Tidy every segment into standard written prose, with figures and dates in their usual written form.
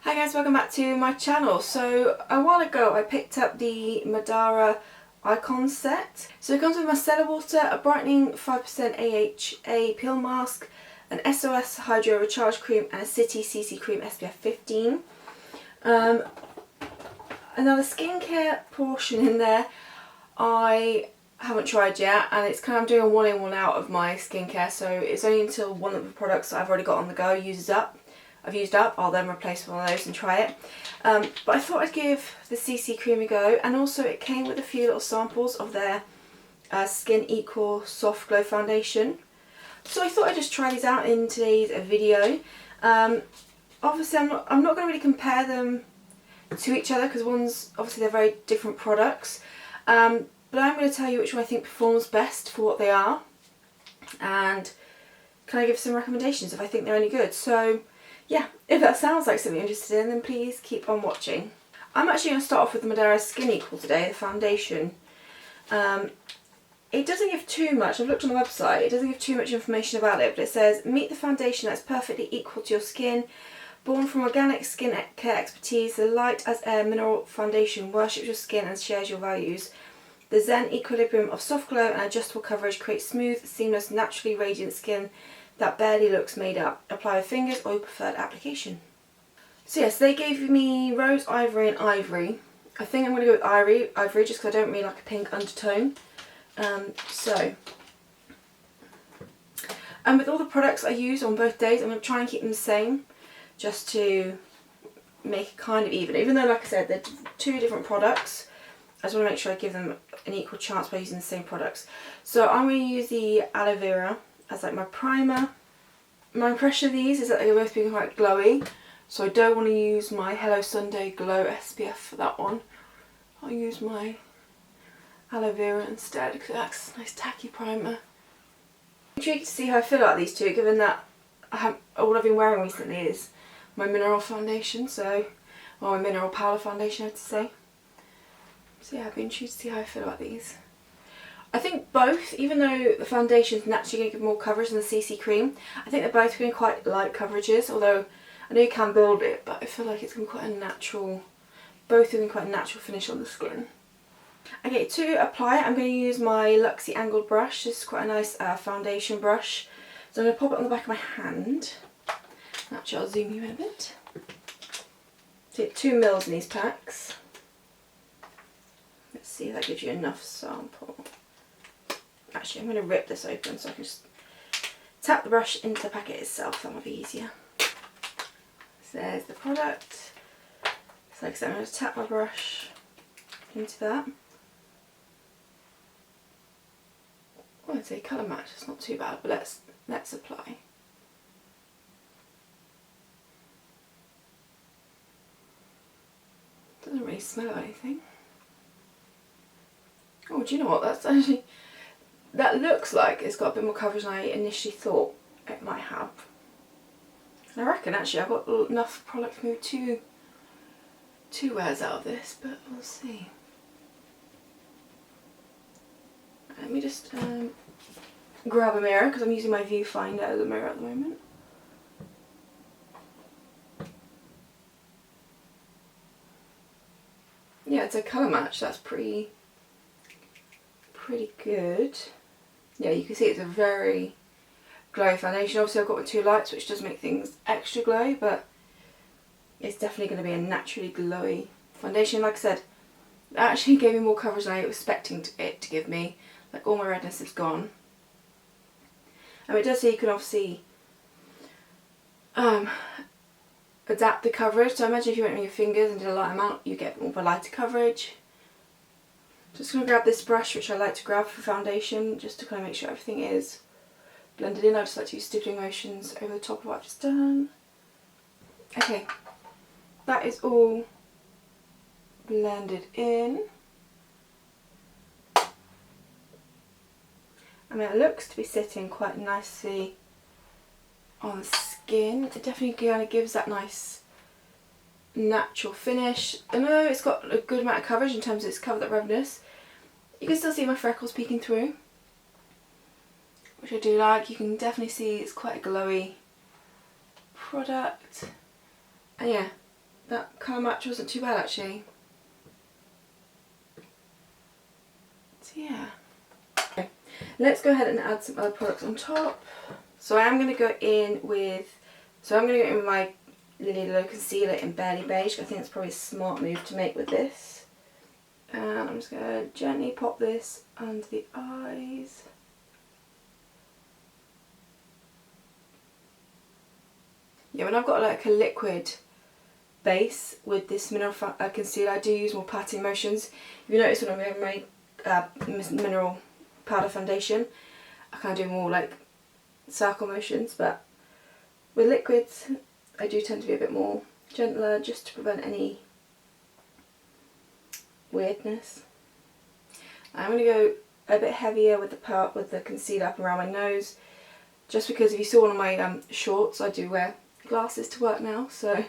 Hi guys, welcome back to my channel. So a while ago I picked up the Madara Icon set. So it comes with micellar water, a brightening 5% AHA peel mask, an SOS Hydro Recharge Cream and a City CC Cream SPF 15. Another skincare portion in there I haven't tried yet, and it's kind of doing a one in one out of my skincare, so it's only until one of the products that I've already got on the go I've used up, I'll then replace one of those and try it. But I thought I'd give the CC Cream a go, and also it came with a few little samples of their Skin Equal Soft Glow Foundation. So I thought I'd just try these out in today's video. Obviously I'm not going to really compare them to each other because obviously they're very different products. But I'm going to tell you which one I think performs best for what they are, and can I give some recommendations if I think they're any good. So yeah, if that sounds like something you're interested in, then please keep on watching. I'm actually going to start off with the Madara Skin Equal today, the foundation. It doesn't give too much. I've looked on the website, it doesn't give too much information about it, but it says, meet the foundation that's perfectly equal to your skin. Born from organic skin care expertise, the light as air mineral foundation worships your skin and shares your values. The Zen equilibrium of soft glow and adjustable coverage creates smooth, seamless, naturally radiant skin that barely looks made up. Apply with fingers or your preferred application. So yes, they gave me rose, ivory and ivory. I think I'm going to go with ivory just because I don't really like a pink undertone. And with all the products I use on both days, I'm going to try and keep them the same, just to make it kind of even though, like I said, they're two different products. I just want to make sure I give them an equal chance by using the same products. So I'm going to use the aloe vera as like my primer. My impression of these is that they're both being quite glowy, so I don't want to use my Hello Sunday Glow SPF for that one. I'll use my aloe vera instead because that's a nice tacky primer. I'm intrigued to see how I feel about these two, given that all I've been wearing recently is my mineral foundation, my mineral powder foundation I have to say. So yeah, I've been intrigued to see how I feel about these. I think both, even though the foundation is naturally going to give more coverage than the CC Cream, I think they're both going to be quite light coverages, although I know you can build it, but I feel like it's going to be quite a natural, both are going to be quite a natural finish on the skin. Okay, to apply it, I'm going to use my Luxie angled brush. This is quite a nice foundation brush. So I'm going to pop it on the back of my hand. Actually, I'll zoom you in a bit. Take 2 mils in these packs. Let's see if that gives you enough sample. Actually, I'm going to rip this open so I can just tap the brush into the packet itself. That might be easier. So there's the product. So like I said, I'm going to tap my brush into that. Oh, I'd say colour match. It's not too bad, but let's apply. Doesn't really smell of anything. Oh, do you know what? That looks like it's got a bit more coverage than I initially thought it might have. And I reckon actually I've got enough product to move two wears out of this, but we'll see. Let me just grab a mirror because I'm using my viewfinder as a mirror at the moment. Yeah, it's a colour match. That's pretty good. Yeah, you can see it's a very glowy foundation. Obviously I've got my 2 lights, which does make things extra glowy, but it's definitely going to be a naturally glowy foundation. Like I said, it actually gave me more coverage than I was expecting it to give me. Like, all my redness is gone. And it does say you can obviously adapt the coverage. So I imagine if you went with your fingers and did a light amount, you get more of a lighter coverage. Just going to grab this brush, which I like to grab for foundation, just to kind of make sure everything is blended in. I just like to use stippling motions over the top of what I've just done. Okay, that is all blended in. I mean, it looks to be sitting quite nicely on the skin. It definitely kind of gives that nice natural finish. I know it's got a good amount of coverage in terms of it's covered that redness. You can still see my freckles peeking through, which I do like. You can definitely see it's quite a glowy product. And yeah, that colour match wasn't too bad actually. So yeah. Okay, let's go ahead and add some other products on top. So I am going to go in with, my Lily Low concealer in Barely Beige. I think it's probably a smart move to make with this. And I'm just going to gently pop this under the eyes. Yeah, when I've got like a liquid base with this mineral concealer, I do use more patting motions. If you notice when I'm wearing my mineral powder foundation, I kind of do more like circle motions, but with liquids I do tend to be a bit more gentler just to prevent any weirdness. I'm going to go a bit heavier with the concealer up around my nose, just because if you saw one of my shorts, I do wear glasses to work now, so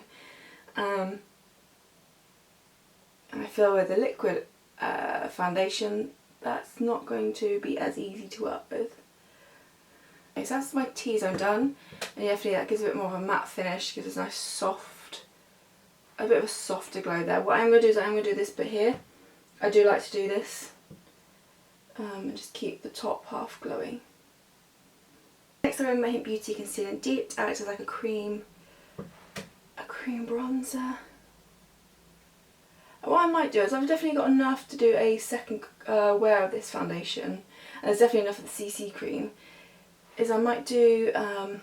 and I feel with the liquid foundation that's not going to be as easy to work with. Okay, so that's my T-zone done, and definitely that gives a bit more of a matte finish, gives us a nice soft, a bit of a softer glow there. What I'm going to do is I'm going to do this bit here. I do like to do this and just keep the top half glowing. Next I'm going to my Hint Beauty Concealer in Deep to act as like a cream bronzer. What I might do is I've definitely got enough to do a second wear of this foundation, and there's definitely enough of the CC cream, is I might do a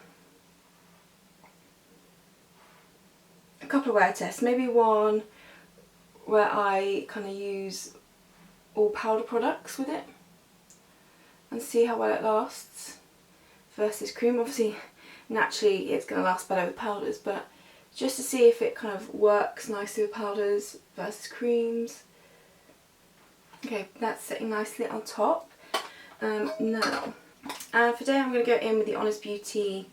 couple of wear tests, maybe one where I kind of use all powder products with it and see how well it lasts versus cream. Obviously naturally it's going to last better with powders, but just to see if it kind of works nicely with powders versus creams. Okay, that's sitting nicely on top. Now, for today I'm going to go in with the Honest Beauty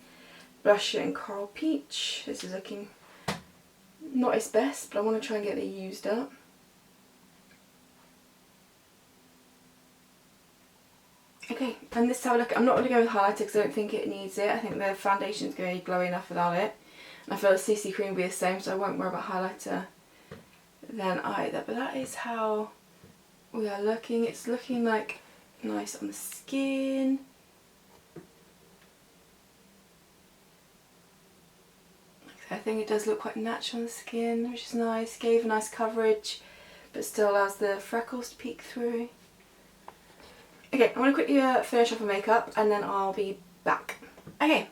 Blusher in Coral Peach. This is looking not its best, but I want to try and get it used up. Okay, and this is how I look. I'm not going to go with highlighter because I don't think it needs it. I think the foundation is going to be glowy enough without it. And I feel the CC cream will be the same, so I won't worry about highlighter then either. But that is how we are looking. It's looking like nice on the skin. I think it does look quite natural on the skin, which is nice. Gave a nice coverage, but still allows the freckles to peek through. Okay, I'm going to quickly finish off my makeup and then I'll be back. Okay,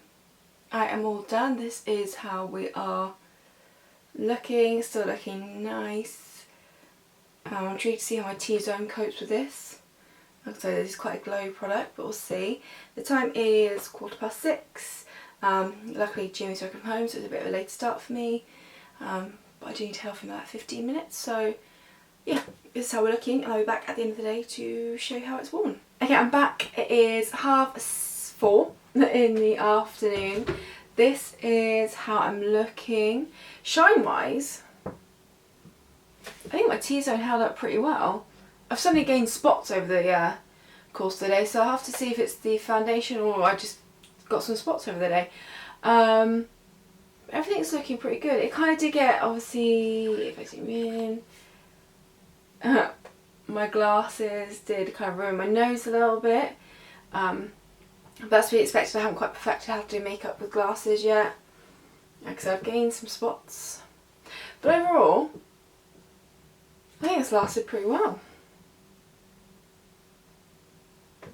I am all done. This is how we are looking, still looking nice. I'm intrigued to see how my T-zone copes with this. Like I said, this is quite a glow product, but we'll see. The time is 6:15. Luckily Jimmy's working from home, so it's a bit of a later start for me. But I do need to help him in about 15 minutes, so yeah, this is how we're looking, and I'll be back at the end of the day to show you how it's worn. Okay, I'm back. It is 4:30 in the afternoon. This is how I'm looking. Shine wise, I think my T-zone held up pretty well. I've suddenly gained spots over the course of the day, so I'll have to see if it's the foundation or I just got some spots over the day. Everything's looking pretty good. It kind of did get, obviously, if I zoom in, my glasses did kind of ruin my nose a little bit. But that's to be expected. I haven't quite perfected how to do makeup with glasses yet, because I've gained some spots. But overall, I think it's lasted pretty well.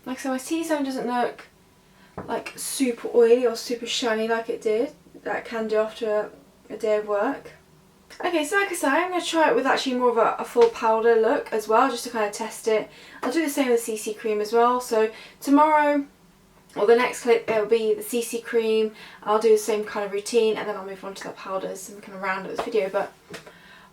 Like I said, my T-zone doesn't look like super oily or super shiny like it did. That can do after a day of work. Okay, so like I said, I'm going to try it with actually more of a full powder look as well, just to kind of test it. I'll do the same with CC cream as well. So tomorrow, or the next clip, it'll be the CC cream. I'll do the same kind of routine, and then I'll move on to the powders and kind of round up this video. But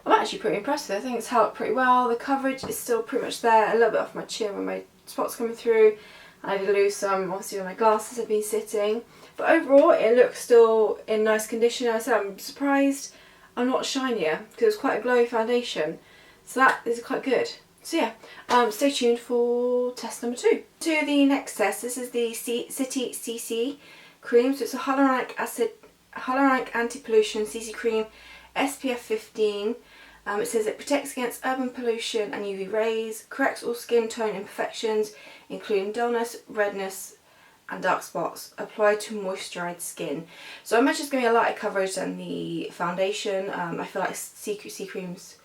I'm actually pretty impressed with it. I think it's held up pretty well. The coverage is still pretty much there, a little bit off my chin when my spots coming through. I did lose some, obviously, when my glasses have been sitting. But overall, it looks still in nice condition. As I said, I'm surprised I'm not shinier, because it's quite a glowy foundation. So that is quite good. So yeah, stay tuned for test number 2. To the next test, this is the City CC cream. So it's a hyaluronic anti-pollution CC cream SPF 15. It says it protects against urban pollution and UV rays, corrects all skin tone imperfections, including dullness, redness and dark spots, applied to moisturised skin. So I imagine it's going to be a lighter coverage than the foundation. I feel like CC creams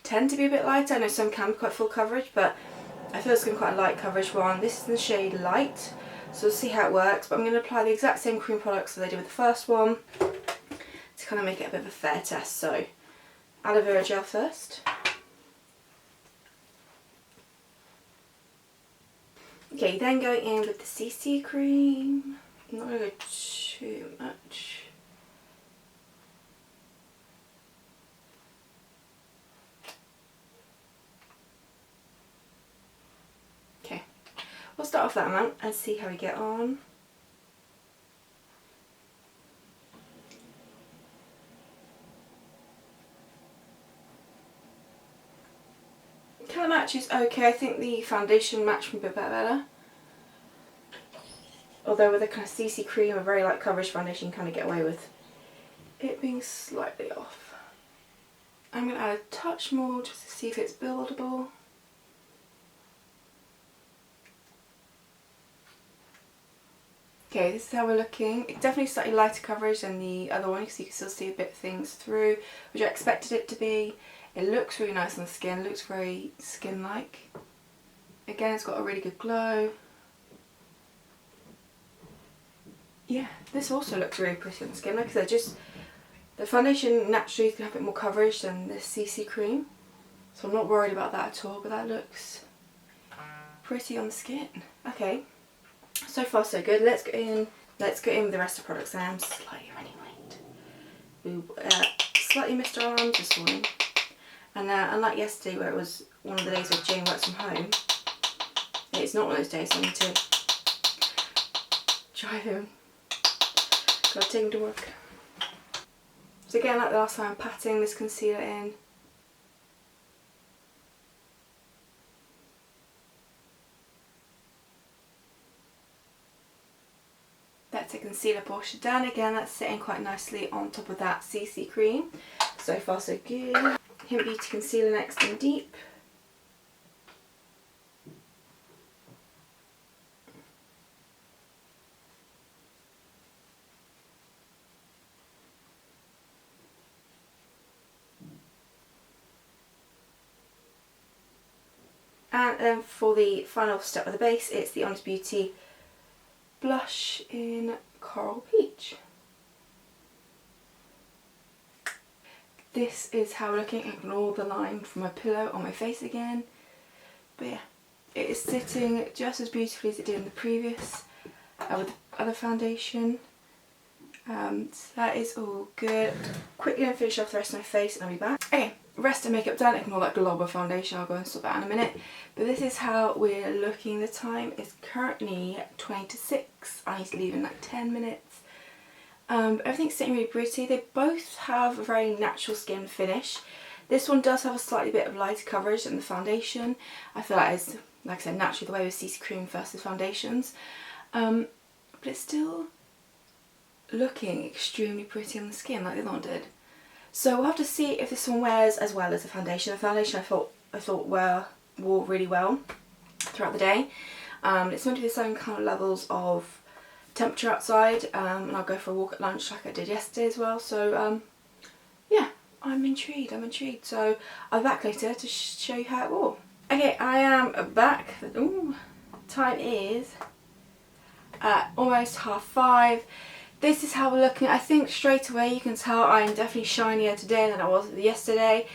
tend to be a bit lighter. I know some can be quite full coverage, but I feel it's going to be quite a light coverage one. This is in the shade Light, so we'll see how it works. But I'm going to apply the exact same cream products that I did with the first one to kind of make it a bit of a fair test. So aloe vera gel first. Okay, then going in with the CC cream. I'm not going to go too much. Okay, we'll start off that amount and see how we get on. Colour match is okay. I think the foundation matched me a bit better. Although with a kind of CC cream, a very light coverage foundation, you kind of get away with it being slightly off. I'm going to add a touch more just to see if it's buildable. Okay, this is how we're looking. It's definitely slightly lighter coverage than the other one, so you can still see a bit of things through, which I expected it to be. It looks really nice on the skin, it looks very skin-like. Again, it's got a really good glow. Yeah, this also looks really pretty on the skin. Like I said, just the foundation naturally is going to have a bit more coverage than the CC cream, so I'm not worried about that at all, but that looks pretty on the skin. Okay, so far so good. Let's go in with the rest of the products now. I'm slightly running late. Slightly missed our arms this morning. And unlike yesterday where it was one of the days where Jane works from home, it's not one of those days, so I need to drive him. Gotta take him to work. So again, like the last time, I'm patting this concealer in. That's the concealer portion done. Again, that's sitting quite nicely on top of that CC cream. So far so good. Hint Beauty concealer next in Deep. And then for the final step of the base, it's the Honest Beauty blush in Coral Peach. This is how we're looking. Ignore the line from my pillow on my face again. But yeah, it is sitting just as beautifully as it did in the previous with the other foundation. So that is all good. Quickly going to finish off the rest of my face and I'll be back. Okay, rest of makeup done. Ignore that glob of foundation. I'll go and sort that in a minute. But this is how we're looking. The time is currently 20 to 6. I need to leave in like 10 minutes. Everything's sitting really pretty. They both have a very natural skin finish. This one does have a slightly bit of lighter coverage than the foundation. I feel like it's, like I said, naturally the way with CC cream versus foundations. But it's still looking extremely pretty on the skin like the other one did. So we'll have to see if this one wears as well as the foundation. The foundation I thought wore really well throughout the day. It's meant to be the same kind of levels of temperature outside, and I'll go for a walk at lunch like I did yesterday as well. So yeah, I'm intrigued. So I'll be back later to show you how it wore. Okay, I am back. Ooh, time is almost 5:30. This is how we're looking. I think straight away you can tell I'm definitely shinier today than I was yesterday.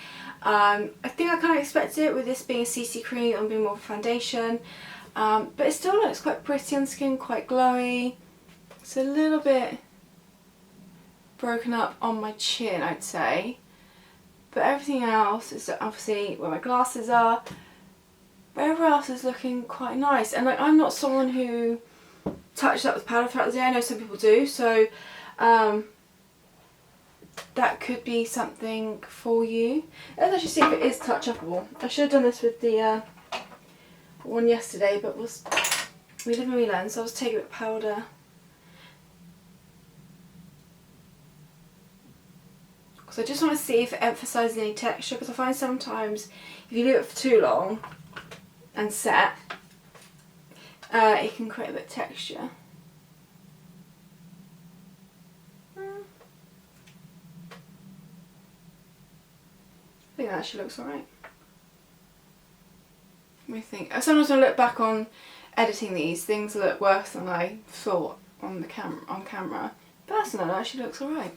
I think I kind of expected it with this being a CC cream and being more of a foundation. But it still looks quite pretty on the skin, quite glowy. It's a little bit broken up on my chin, I'd say. But everything else is obviously where my glasses are. But everywhere else is looking quite nice. And like, I'm not someone who touches up with powder throughout the day. I know some people do. So that could be something for you. Let's actually see if it is touch upable. I should have done this with the one yesterday, but we live and we learn, so I was taking a bit of powder because I just want to see if it emphasises any texture, because I find sometimes if you leave it for too long and set, it can create a bit of texture. I think that actually looks alright. Let me think. Sometimes when I look back on editing these, things look worse than I thought on camera. Personally, it actually looks alright.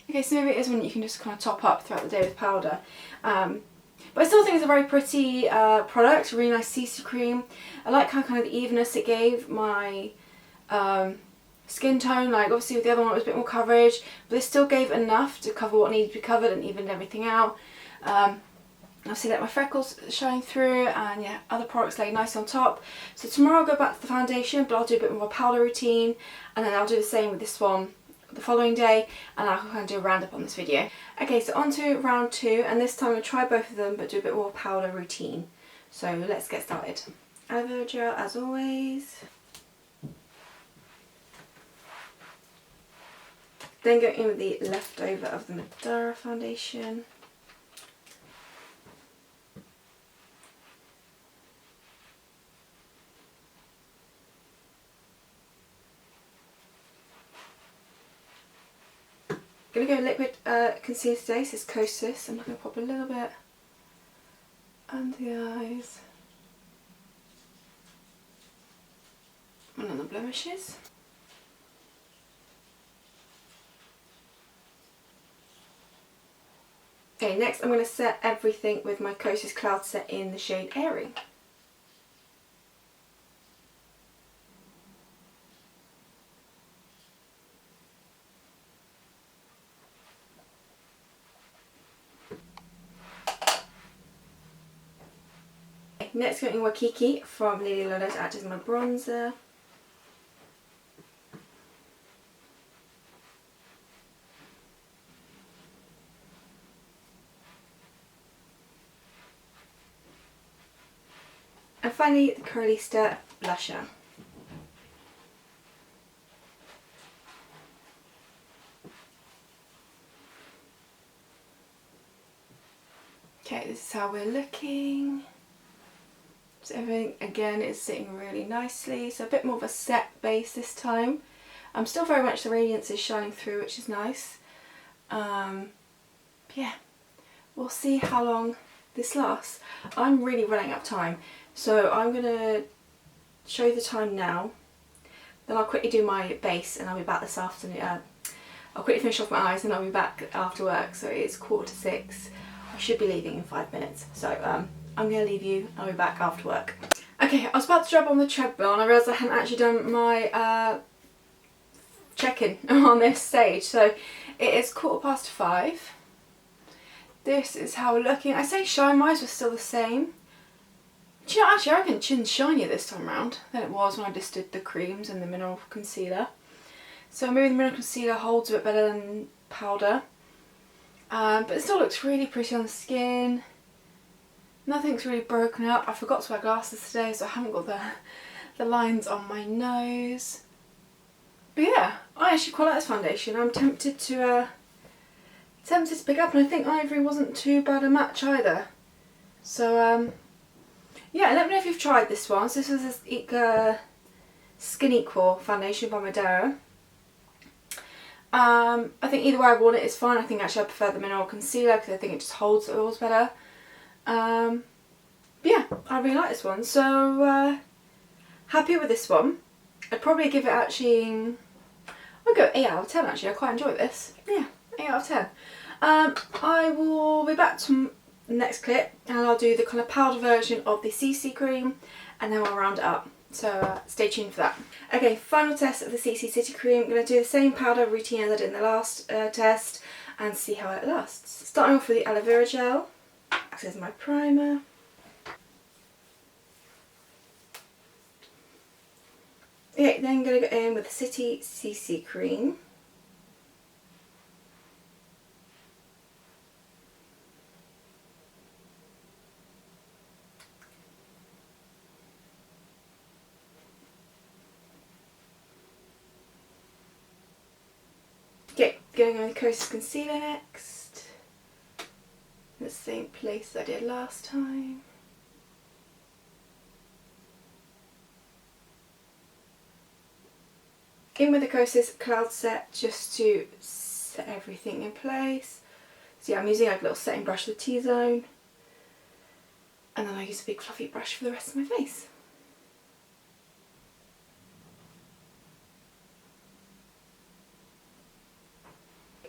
Okay, so maybe it is one you can just kind of top up throughout the day with powder. But I still think it's a very pretty product, really nice CC cream. I like how kind of the evenness it gave my skin tone. Like obviously with the other one it was a bit more coverage, but this still gave enough to cover what needed to be covered and evened everything out. Obviously let my freckles shine through, and yeah, other products lay nice on top. So tomorrow I'll go back to the foundation, but I'll do a bit more of a powder routine, and then I'll do the same with this one the following day, and I'll kind of do a roundup on this video. Okay, so on to round 2, and this time I'll try both of them but do a bit more powder routine. So let's get started. Aloe vera gel as always. Then go in with the leftover of the Madara foundation. I'm going to go liquid concealer today, so it's Kosas. I'm going to pop a little bit under the eyes and on the blemishes. Okay, next I'm going to set everything with my Kosas Cloud Set in the shade Airy. Next, going in Wakiki from Lily Lolo to act as my bronzer. And finally, the Curlista blusher. Okay, this is how we're looking. So everything again is sitting really nicely, so a bit more of a set base this time. Still very much the radiance is shining through, which is nice. Yeah, we'll see how long this lasts. I'm really running out of time, so I'm going to show you the time now. Then I'll quickly do my base and I'll be back this afternoon. I'll quickly finish off my eyes and I'll be back after work, so it's 5:45. I should be leaving in 5 minutes, so I'm going to leave you. I'll be back after work. Okay, I was about to jump on the treadmill and I realised I hadn't actually done my check-in on this stage. So it is 5:15. This is how we're looking. I say shine wise we're still the same. Do you know, actually I reckon chin's shinier this time around than it was when I just did the creams and the mineral concealer. So maybe the mineral concealer holds a bit better than powder. But it still looks really pretty on the skin. Nothing's really broken up. I forgot to wear glasses today, so I haven't got the lines on my nose. But yeah, I actually quite like this foundation. I'm tempted to pick up, and I think Ivory wasn't too bad a match either. So yeah, let me know if you've tried this one. So this is this Skin Equal foundation by Madara. I think either way I've worn it is fine. I think actually I prefer the mineral concealer because I think it just holds the oils better. But yeah, I really like this one, so happy with this one. I'd probably give it actually, I'll go 8 out of 10 actually. I quite enjoy this. Yeah, 8 out of 10. I will be back to the next clip and I'll do the kind of powder version of the CC cream and then we'll round it up. So stay tuned for that. Okay, final test of the CC City Cream. I'm going to do the same powder routine as I did in the last test and see how it lasts. Starting off with the aloe vera gel. This is my primer. Okay, then I'm going to go in with the City CC Cream. Okay, Going on with Kosas Concealer next. The same place I did last time. In with the Kosas Cloud Set just to set everything in place. So yeah, I'm using like a little setting brush with T-zone. And then I use a big fluffy brush for the rest of my face.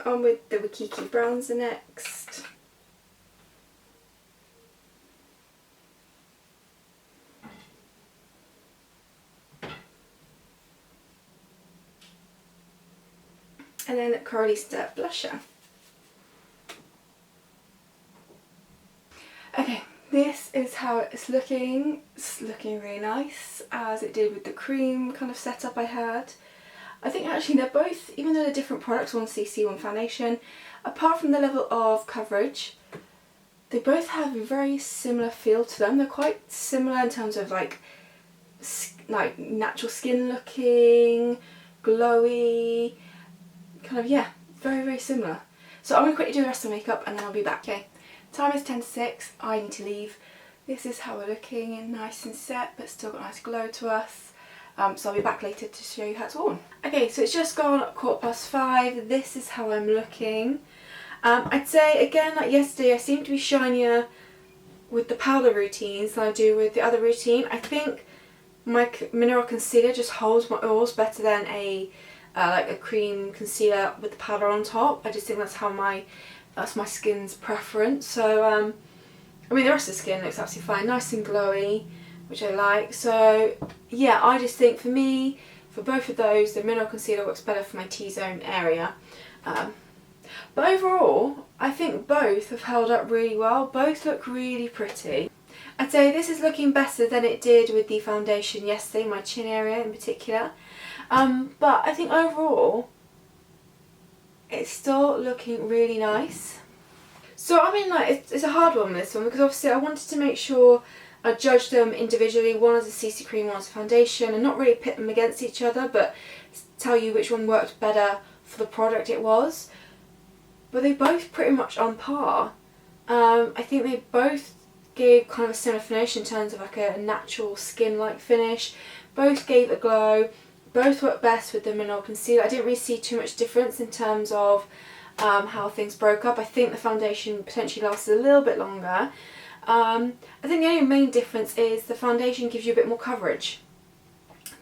On with the Wakiki Bronzer next. And then the Corally Step Blusher. Okay, this is how it's looking. It's looking really nice, as it did with the cream kind of setup I had. I think actually they're both, even though they're different products, one CC, one foundation, apart from the level of coverage, they both have a very similar feel to them. They're quite similar in terms of like natural skin looking, glowy, kind of, yeah, very, very similar. So I'm going to quickly do the rest of the makeup and then I'll be back. Okay, time is 10 to 6, I need to leave. This is how we're looking, and nice and set, but still got a nice glow to us. So I'll be back later to show you how it's worn. Okay, so it's just gone 5:15. This is how I'm looking. I'd say, again, like yesterday, I seem to be shinier with the powder routines than I do with the other routine. I think my mineral concealer just holds my oils better than like a cream concealer with the powder on top. I just think that's my skin's preference. So I mean, the rest of the skin looks absolutely fine, nice and glowy, which I like. So yeah, I just think for me, for both of those, the mineral concealer works better for my T-zone area. But overall, I think both have held up really well. Both look really pretty. I'd say this is looking better than it did with the foundation yesterday, my chin area in particular. But I think overall, it's still looking really nice. So I mean, like, it's a hard one, this one, because obviously I wanted to make sure I judged them individually, one as a CC cream, one as a foundation, and not really pit them against each other, but tell you which one worked better for the product it was. But they both pretty much on par. I think they both gave kind of a similar finish in terms of like a natural skin-like finish. Both gave a glow. Both work best with the mineral concealer. I didn't really see too much difference in terms of how things broke up. I think the foundation potentially lasted a little bit longer. I think the only main difference is the foundation gives you a bit more coverage.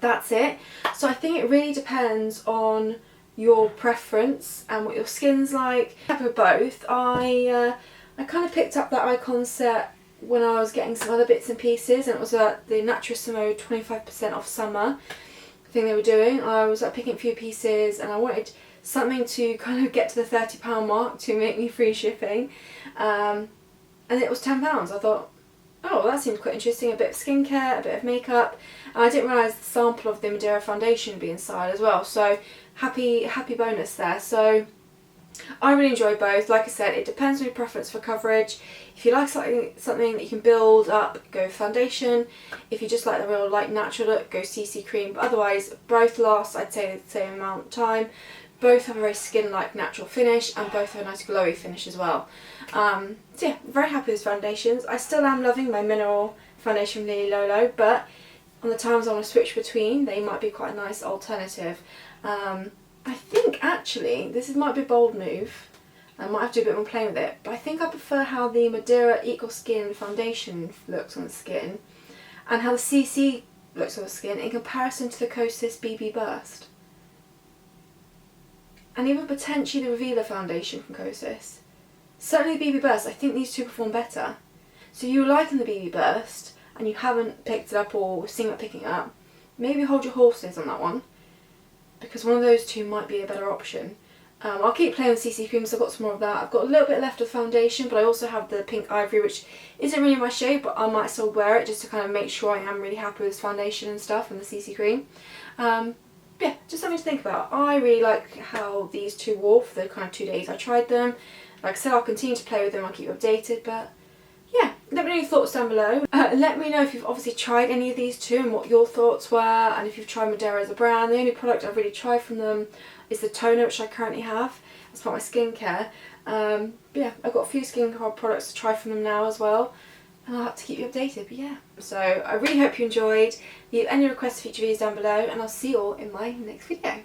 That's it. So I think it really depends on your preference and what your skin's like. With both, I kind of picked up that icon set when I was getting some other bits and pieces, and it was at the Naturissimo 25% off summer thing they were doing. I was picking up a few pieces and I wanted something to kind of get to the £30 mark to make me free shipping, and it was £10. I thought, oh, that seems quite interesting. A bit of skincare, a bit of makeup, and I didn't realise the sample of the Madara foundation would be inside as well, so happy bonus there. So I really enjoy both. Like I said, it depends on your preference for coverage. If you like something that you can build up, go foundation. If you just like the real light natural look, go CC cream. But otherwise, both last, I'd say, the same amount of time. Both have a very skin-like natural finish, and both have a nice glowy finish as well. So yeah, very happy with foundations. I still am loving my mineral foundation from Lily Lolo, but on the times I want to switch between, they might be quite a nice alternative. I think actually, this might be a bold move, I might have to do a bit more playing with it, but I think I prefer how the Madara Equal Skin foundation looks on the skin, and how the CC looks on the skin in comparison to the Kosas BB Burst. And even potentially the Revealer foundation from Kosas. Certainly the BB Burst, I think these two perform better. So you're liking the BB Burst, and you haven't picked it up or seen it picking it up, maybe hold your horses on that one, because one of those two might be a better option. I'll keep playing with CC creams. I've got some more of that. I've got a little bit left of foundation, but I also have the pink ivory, which isn't really my shade, but I might still wear it just to kind of make sure I am really happy with this foundation and stuff, and the CC cream. Yeah, just something to think about. I really like how these two wore for the kind of 2 days I tried them. Like I said, I'll continue to play with them, I'll keep you updated, but yeah, let me know your thoughts down below. Let me know if you've obviously tried any of these two and what your thoughts were, and if you've tried Madara as a brand. The only product I've really tried from them is the toner, which I currently have. as part of my skincare. But yeah, I've got a few skincare products to try from them now as well, and I'll have to keep you updated. But yeah, so I really hope you enjoyed. Leave any requests for future videos down below, and I'll see you all in my next video.